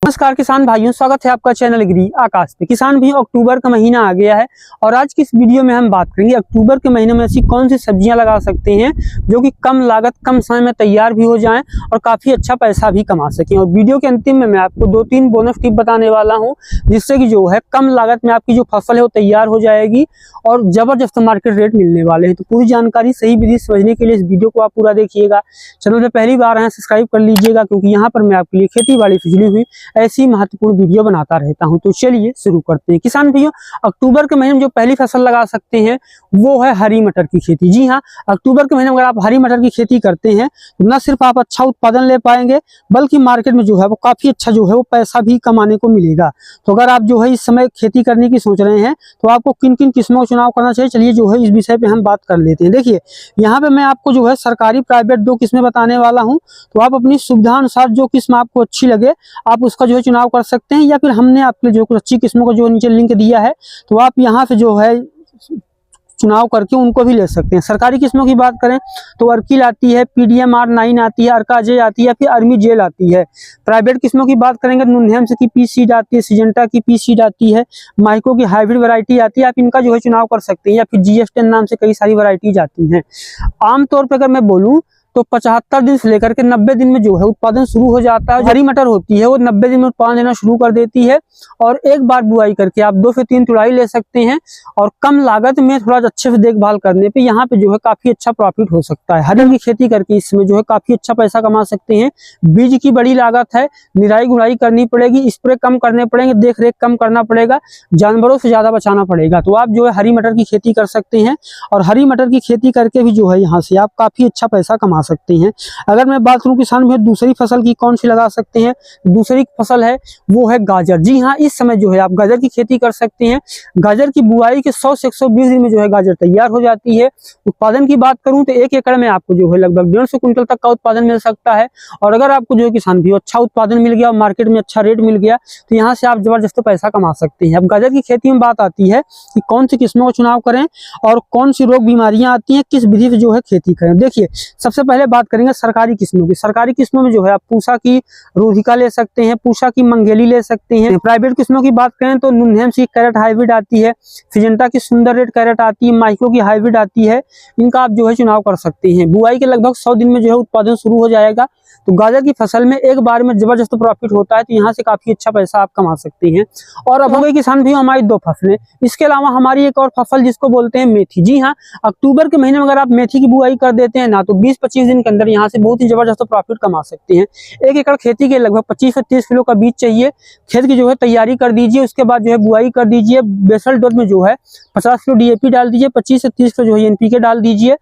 नमस्कार किसान भाइयों, स्वागत है आपका चैनल एग्री आकाश पे। किसान भाइयों, अक्टूबर का महीना आ गया है और आज की इस वीडियो में हम बात करेंगे अक्टूबर के महीने में ऐसी कौन सी सब्जियां लगा सकते हैं जो कि कम लागत कम समय में तैयार भी हो जाएं और काफी अच्छा पैसा भी कमा सकें। और वीडियो के अंतिम में मैं आपको 2-3 बोनस टिप बताने वाला हूँ जिससे कि जो है कम लागत में आपकी जो फसल है वो तैयार हो जाएगी और जबरदस्त मार्केट रेट मिलने वाले हैं। तो पूरी जानकारी सही विधि समझने के लिए इस वीडियो को आप पूरा देखिएगा। चैनल पे पहली बार आए सब्सक्राइब कर लीजिएगा क्योंकि यहाँ पर मैं आपके लिए खेती बाड़ी से जुड़ी हुई ऐसी महत्वपूर्ण वीडियो बनाता रहता हूं। तो चलिए शुरू करते हैं। किसान भाइयों, अक्टूबर के महीने में जो पहली फसल लगा सकते हैं वो है हरी मटर की खेती। जी हां, अक्टूबर के महीने में अगर आप हरी मटर की खेती करते हैं तो न सिर्फ आप अच्छा उत्पादन ले पाएंगे बल्कि मार्केट में जो है वो काफी अच्छा जो है वो पैसा भी कमाने को मिलेगा। तो अगर आप जो है इस समय खेती करने की सोच रहे हैं तो आपको किन किन किस्मों का चुनाव करना चाहिए, चलिए जो है इस विषय पे हम बात कर लेते हैं। देखिए, यहाँ पे मैं आपको जो है सरकारी प्राइवेट 2 किस्में बताने वाला हूँ। तो आप अपनी सुविधा अनुसार जो किस्म आपको अच्छी लगे आप उसका जो है चुनाव कर सकते हैं, या फिर हमने आपके जो कुछ अच्छी किस्मों को जो नीचे लिंक दिया है तो आप यहाँ से जो है चुनाव करके उनको भी ले सकते हैं। सरकारी किस्मों की बात करें तो अर्किल आती है, PDM R9 आती है, अर्का जे आती है, फिर अर्मी जेल आती है। प्राइवेट किस्मों की बात करेंगे तो नुनहेम्स की पी सीड आती है, सिजेंटा की पी सीड आती है, माइको की हाइब्रिड वैरायटी आती है। आप इनका जो है चुनाव कर सकते हैं, या फिर GS10 नाम से कई सारी वैरायटीज आती हैं। आमतौर पर अगर मैं बोलूँ तो 75 दिन से लेकर के 90 दिन में जो है उत्पादन शुरू हो जाता है। हरी मटर होती है वो 90 दिन में उत्पादन देना शुरू कर देती है और एक बार बुआई करके आप 2 से 3 तुड़ाई ले सकते हैं और कम लागत में थोड़ा अच्छे से देखभाल करने पे यहाँ पे जो है काफी अच्छा प्रॉफिट हो सकता है। हरी की खेती करके इसमें जो है काफी अच्छा पैसा कमा सकते हैं। बीज की बड़ी लागत है, निराई गुड़ाई करनी पड़ेगी, स्प्रे कम करने पड़ेंगे, देख रेख कम करना पड़ेगा, जानवरों से ज्यादा बचाना पड़ेगा। तो आप जो है हरी मटर की खेती कर सकते हैं और हरी मटर की खेती करके भी जो है यहाँ से आप काफी अच्छा पैसा कमा सकते हैं। अगर मैं बात करूं किसान भाई दूसरी फसल की कौन सी लगा सकते हैं, दूसरी फसल है वो है गाजर। जी हां, इस समय जो है आप गाजर की खेती कर सकते हैं। गाजर की बुआई के 100 से 120 दिन में जो है गाजर तैयार हो जाती है। उत्पादन की बात करूं तो 1 एकड़ में आपको जो है लगभग 150 क्विंटल तक का उत्पादन मिल सकता है। और अगर आपको जो है किसान भाई अच्छा उत्पादन मिल गया और मार्केट में अच्छा रेट मिल गया तो यहाँ से आप जबरदस्त पैसा कमा सकते हैं। अब गाजर की खेती में बात आती है कि कौन सी किस्मों का चुनाव करें और कौन सी रोग बीमारियां आती हैं, किस विधि से जो है खेती करें। देखिए, सबसे पहले बात करेंगे सरकारी किस्मों की। सरकारी किस्मों में जो है आप पूसा की रोधिका ले सकते हैं, पूसा की मंगेली ले सकते हैं। प्राइवेट किस्मों की बात करें तो नुनहेम्स की कैरेट हाइब्रिड आती है, सिजेंटा की सुंदर रेड कैरेट आती है, माइको की हाइब्रिड आती है। इनका आप जो है चुनाव कर सकते हैं। बुआई के लगभग 100 दिन में जो है उत्पादन शुरू हो जाएगा। तो गाजर की फसल में एक बार में जबरदस्त प्रॉफिट होता है, तो यहाँ से काफी अच्छा पैसा आप कमा सकते हैं। और अब हो गए किसान भी हमारी 2 फसलें। इसके अलावा हमारी एक और फसल जिसको बोलते हैं मेथी। जी हाँ, अक्टूबर के महीने में अगर आप मेथी की बुआई कर देते हैं ना तो 20-25 दिन के अंदर यहाँ से बहुत ही जबरदस्त प्रॉफिट कमा सकते हैं। 1 एकड़ खेती के लगभग 25 से 30 किलो का बीज चाहिए। खेत की जो है तैयारी कर दीजिए, उसके बाद जो है बुआई कर दीजिए। बेसल डोज में जो है 50 किलो DAP डाल दीजिए, 25 से 30 किलो जो है NPK डाल दीजिए,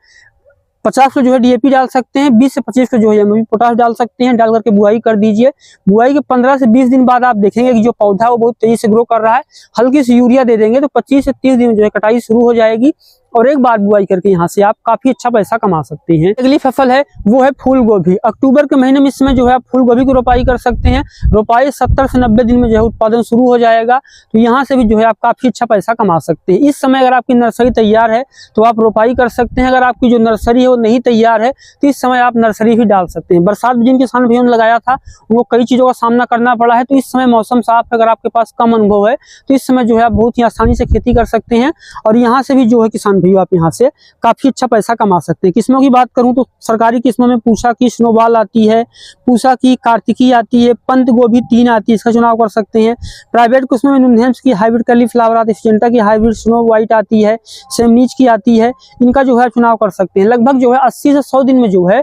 50 किलो जो है DAP डाल सकते हैं, 20 से 25 किलो जो है MOP पोटाश डाल सकते हैं। डाल करके बुआई कर दीजिए। बुआई के 15 से 20 दिन बाद आप देखेंगे कि जो पौधा है वो बहुत तेजी से ग्रो कर रहा है। हल्की सी यूरिया दे देंगे तो 25 से 30 दिन में जो है कटाई शुरू हो जाएगी और एक बार बुआई करके यहाँ से आप काफी अच्छा पैसा कमा सकते हैं। अगली फसल है वो है फूल गोभी। अक्टूबर के महीने में इस समय जो है आप फूल गोभी की रोपाई कर सकते हैं। रोपाई 70 से 90 दिन में जो है उत्पादन शुरू हो जाएगा। तो यहाँ से भी जो है आप काफी अच्छा पैसा कमा सकते हैं। इस समय अगर आपकी नर्सरी तैयार है तो आप रोपाई कर सकते हैं। अगर आपकी जो नर्सरी है वो नहीं तैयार है तो इस समय आप नर्सरी भी डाल सकते हैं। बरसात में जिन किसान भाइयों ने लगाया था उनको कई चीजों का सामना करना पड़ा है, तो इस समय मौसम साफ है, अगर आपके पास कम अनुभव है तो इस समय जो है आप बहुत ही आसानी से खेती कर सकते हैं और यहाँ से भी जो है किसान आप यहाँ से काफी अच्छा पैसा कमा सकते हैं। किस्मों की बात करूं तो सरकारी किस्मों में पूसा की स्नोबॉल आती है, पूसा की कार्तिकी आती है, पंत गोभी 3 आती है, इसका चुनाव कर सकते हैं। प्राइवेट किस्मों में नुनहेम्स की हाइब्रिड कैलीफ्लावर आती है, सिजेंटा की हाइब्रिड स्नो व्हाइट आती है, सेमनीच की आती है। इनका जो है चुनाव कर सकते हैं। लगभग जो है 80 से 100 दिन में जो है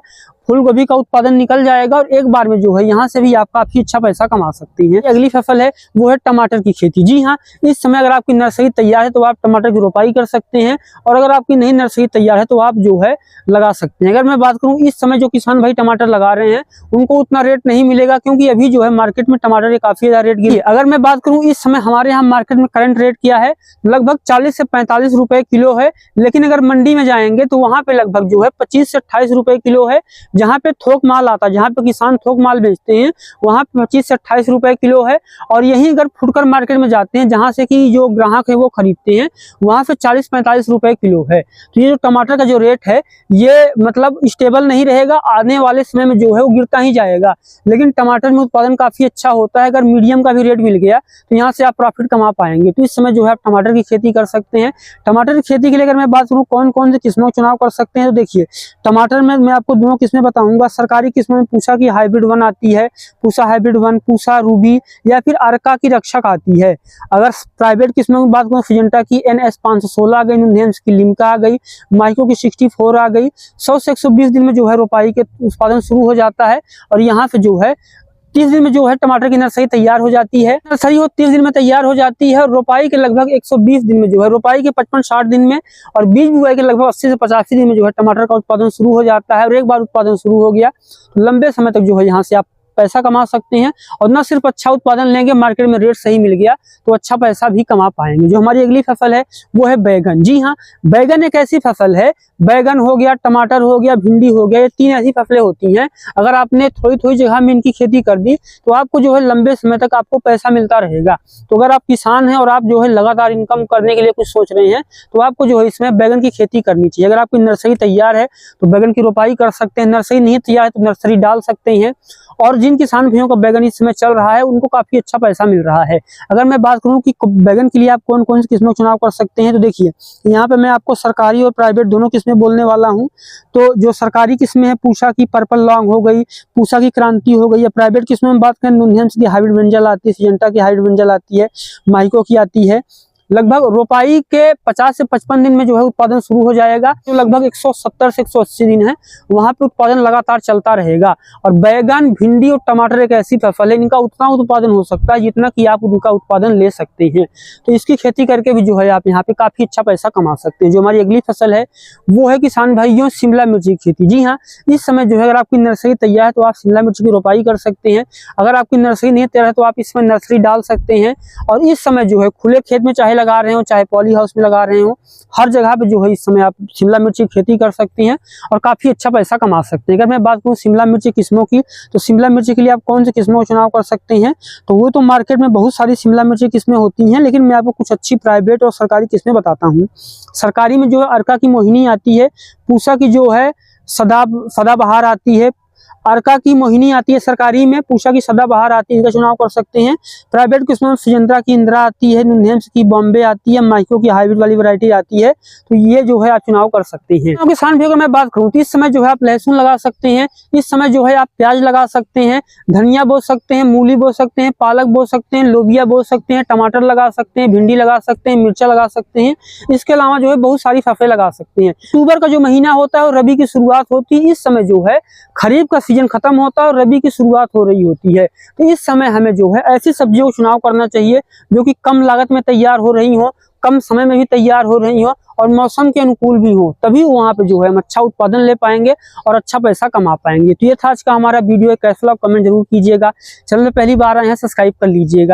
फूल गोभी का उत्पादन निकल जाएगा और एक बार में जो है यहाँ से भी आप काफी अच्छा पैसा कमा सकते हैं। अगली फसल है वो है टमाटर की खेती। जी हाँ, इस समय अगर आपकी नर्सरी तैयार है तो आप टमाटर की रोपाई कर सकते हैं और अगर आपकी नई नर्सरी तैयार है तो आप जो है लगा सकते हैं। अगर मैं बात करूँ इस समय जो किसान भाई टमाटर लगा रहे हैं उनको उतना रेट नहीं मिलेगा क्योंकि अभी जो है मार्केट में टमाटर के काफी ज्यादा रेट गिरे। अगर मैं बात करूँ इस समय हमारे यहाँ मार्केट में करंट रेट क्या है, लगभग 40 से 45 रुपए किलो है। लेकिन अगर मंडी में जाएंगे तो वहां पे लगभग जो है 25 से 28 रुपए किलो है। जहाँ पे थोक माल आता है, जहाँ पे किसान थोक माल बेचते हैं, वहाँ पे 25 से 28 रुपए किलो है। और यही अगर फुटकर मार्केट में जाते हैं, जहाँ से कि जो ग्राहक है वो खरीदते हैं, वहाँ पे 40-45 रुपए किलो है। तो ये जो टमाटर का जो रेट है ये मतलब स्टेबल नहीं रहेगा, आने वाले समय में जो है वो गिरता ही जाएगा। लेकिन टमाटर में उत्पादन काफी अच्छा होता है, अगर मीडियम का भी रेट मिल गया तो यहाँ से आप प्रॉफिट कमा पाएंगे। तो इस समय जो है आप टमाटर की खेती कर सकते हैं। टमाटर की खेती के लिए अगर मैं बात करूँ कौन कौन से किस्मों का चुनाव कर सकते हैं, तो देखिए टमाटर में मैं आपको दोनों किस्में बताऊंगा। सरकारी किस्मों में पूसा की हाइब्रिड 1 आती है, पूसा हाइब्रिड 1, पूसा रूबी, या फिर अर्का की रक्षक आती है। अगर प्राइवेट किस्मों की बात करूँ, सिजेंटा की NS 516 आ गई, नुंधेम्स की लिम्का आ गई, माइको की 64 आ गई। 100 से 120 दिन में जो है रोपाई के उत्पादन शुरू हो जाता है। और यहाँ पे जो है 30 दिन में जो है टमाटर की नर्सरी तैयार हो जाती है। नर्सरी हो 30 दिन में तैयार हो जाती है, और रोपाई के लगभग 120 दिन में जो है, रोपाई के 55-60 दिन में, और बीज बुआई के लगभग 80 से 85 दिन में जो है टमाटर का उत्पादन शुरू हो जाता है। और एक बार उत्पादन शुरू हो गया तो लंबे समय तक जो है यहाँ से आप पैसा कमा सकते हैं। और न सिर्फ अच्छा उत्पादन लेंगे, मार्केट में रेट सही मिल गया तो अच्छा पैसा भी कमा पाएंगे। जो हमारी अगली फसल है वो है बैगन। जी हाँ, बैगन एक ऐसी फसल है, बैगन हो गया, टमाटर हो गया, भिंडी हो गया, ये 3 ऐसी फसलें होती हैं। अगर आपने थोड़ी थोड़ी जगह में इनकी खेती कर दी तो आपको जो है लंबे समय तक आपको पैसा मिलता रहेगा। तो अगर आप किसान हैं और आप जो है लगातार इनकम करने के लिए कुछ सोच रहे हैं तो आपको जो है इसमें बैगन की खेती करनी चाहिए। अगर आपकी नर्सरी तैयार है तो बैगन की रोपाई कर सकते हैं, नर्सरी नहीं तैयार है तो नर्सरी डाल सकते हैं। और जिन किसान भाइयों का बैगन इस समय चल रहा है उनको काफी अच्छा पैसा मिल रहा है। अगर मैं बात करूं कि बैगन के लिए आप कौन कौन सी किस्मों का चुनाव कर सकते हैं, तो देखिए यहाँ पे मैं आपको सरकारी और प्राइवेट दोनों किस्में बोलने वाला हूं। तो जो सरकारी किस्में है, पूसा की पर्पल लॉन्ग हो गई, पूसा की क्रांति हो गई। या प्राइवेट किस्में में बात करें, नुंधेम्स की हाइब्रिड ब्रिंजल आती है, सिजेंटा की हाइब्रिड ब्रिंजल आती है, माइको की आती है। लगभग रोपाई के 50 से 55 दिन में जो है उत्पादन शुरू हो जाएगा। तो लगभग 170 से 180 दिन है, वहां पे उत्पादन लगातार चलता रहेगा। और बैगन, भिंडी और टमाटर एक ऐसी फसल है, इनका उतना उत्पादन हो सकता है जितना कि आप उनका उत्पादन ले सकते हैं। तो इसकी खेती करके भी जो है आप यहाँ पे काफी अच्छा पैसा कमा सकते हैं। जो हमारी अगली फसल है वो है किसान भाइयों शिमला मिर्च की खेती। जी हाँ, इस समय जो है अगर आपकी नर्सरी तैयार है तो आप शिमला मिर्च की रोपाई कर सकते हैं। अगर आपकी नर्सरी नहीं तैयार है तो आप इसमें नर्सरी डाल सकते हैं। और इस समय जो है खुले खेत में चाहे लगा रहे हो, चाहे पॉली हाउस में लगा रहे हो, हर जगह पे जो है इस समय आप शिमला मिर्च की खेती कर सकते हैं और काफी अच्छा पैसा कमा सकते हैं। अगर मैं बात करूं शिमला मिर्च की किस्मों की, तो शिमला मिर्च के लिए आप कौन सी किस्मों का चुनाव कर सकते हैं, तो वो तो मार्केट में बहुत सारी शिमला मिर्च की किस्में होती हैं, लेकिन मैं आपको कुछ अच्छी प्राइवेट और सरकारी किस्में बताता हूँ। सरकारी में जो है अर्का की मोहिनी आती है, पूसा की जो है सदाबहार आती है, अर्का की मोहिनी आती है सरकारी में, पूसा की सदाबहार आती है, इनका चुनाव कर सकते हैं। प्राइवेट किस्मों में सिजेंटा की इंदिरा आती है, नुंधेम्स की बॉम्बे आती है, माइको की हाइब्रिड वाली वैरायटी आती है। तो ये जो है आप चुनाव कर सकते हैं। तो किसान भाइयों, अगर मैं बात करूं तो इस समय जो है आप लहसुन लगा सकते हैं, इस समय जो है आप प्याज लगा सकते हैं, धनिया बो सकते हैं, मूली बो सकते हैं, पालक बो सकते हैं, लोबिया बो सकते हैं, टमाटर लगा सकते हैं, भिंडी लगा सकते हैं, मिर्चा लगा सकते हैं। इसके अलावा जो है बहुत सारी फसलें लगा सकते हैं। अक्टूबर का जो महीना होता है और रबी की शुरुआत होती है, इस समय जो है खरीफ का सीजन खत्म होता है और रबी की शुरुआत हो रही होती है। तो इस समय हमें जो है ऐसी सब्जियों का चुनाव करना चाहिए जो कि कम लागत में तैयार हो रही हो, कम समय में भी तैयार हो रही हो और मौसम के अनुकूल भी हो, तभी वहां पे जो है हम अच्छा उत्पादन ले पाएंगे और अच्छा पैसा कमा पाएंगे। तो ये था आज का हमारा वीडियो। कैसा लगा कमेंट जरूर कीजिएगा। चैनल में पहली बार आए हैं सब्सक्राइब कर लीजिएगा।